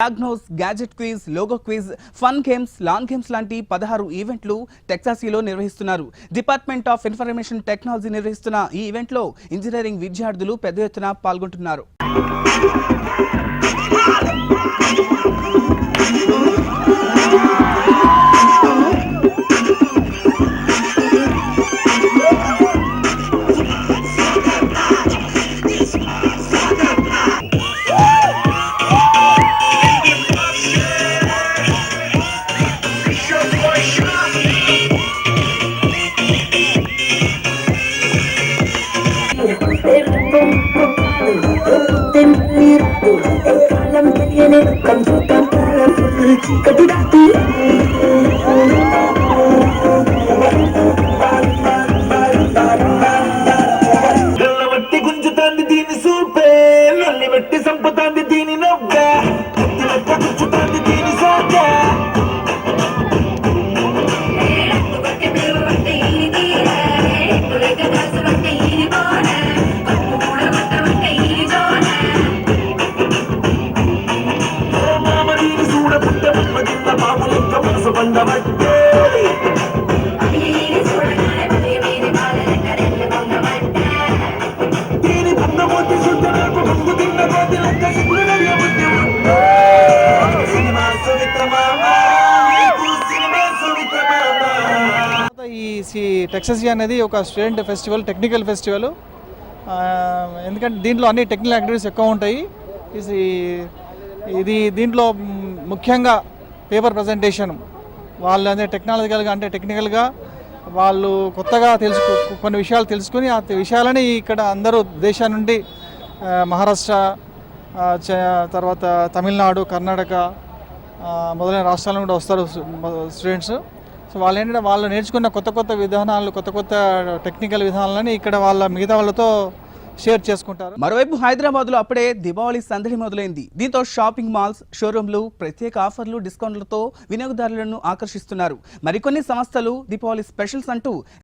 Diagnose, gadget quiz, logo quiz, fun games, LAN games లాంటి 16 ఈవెంట్లు టెక్సాసీలో నిర్వహిస్తున్నారు. డిపార్ట్మెంట్ ఆఫ్ ఇన్ఫర్మేషన్ టెక్నాలజీ నిర్వహిస్తున్న ఈ ఈవెంట్లో ఇంజనీరింగ్ విద్యార్థులు పెద్ద ఎత్తున పాల్గొంటున్నారు. గుంజుతాంది దీని సూపే నల్లి పెట్టి సంపుతాంది దీని నవ్వ గుంజుతాంది దీని సోక ఈ టెక్సాసీ అనేది ఒక స్టూడెంట్ ఫెస్టివల్, టెక్నికల్ ఫెస్టివల్. ఎందుకంటే దీంట్లో అన్ని టెక్నికల్ యాక్టివిటీస్ ఎక్కువ ఉంటాయి. దీంట్లో ముఖ్యంగా పేపర్ ప్రజెంటేషన్, వాళ్ళు అదే టెక్నాలజికల్గా అంటే టెక్నికల్గా వాళ్ళు కొత్తగా కొన్ని విషయాలు తెలుసుకుని ఆ విషయాలని ఇక్కడ అందరూ దేశం నుండి మహారాష్ట్ర, తర్వాత తమిళనాడు, కర్ణాటక మొదలైన రాష్ట్రాల నుండి వస్తారు స్టూడెంట్స్. సో వాళ్ళు ఏంటంటే వాళ్ళు నేర్చుకున్న కొత్త విధానాలు, కొత్త టెక్నికల్ విధానాలని ఇక్కడ మిగతా వాళ్ళతో షేర్ చేసుకుంటారు. మరోవైపు హైదరాబాద్లో అప్పుడే దీపావళి సందడి మొదలైంది. దీంతో షాపింగ్ మాల్స్, షోరూంలు ప్రత్యేక ఆఫర్లు, డిస్కౌంట్లతో వినియోగదారులను ఆకర్షిస్తున్నారు. మరికొన్ని సంస్థలు దీపావళి స్పెషల్స్ అంటూ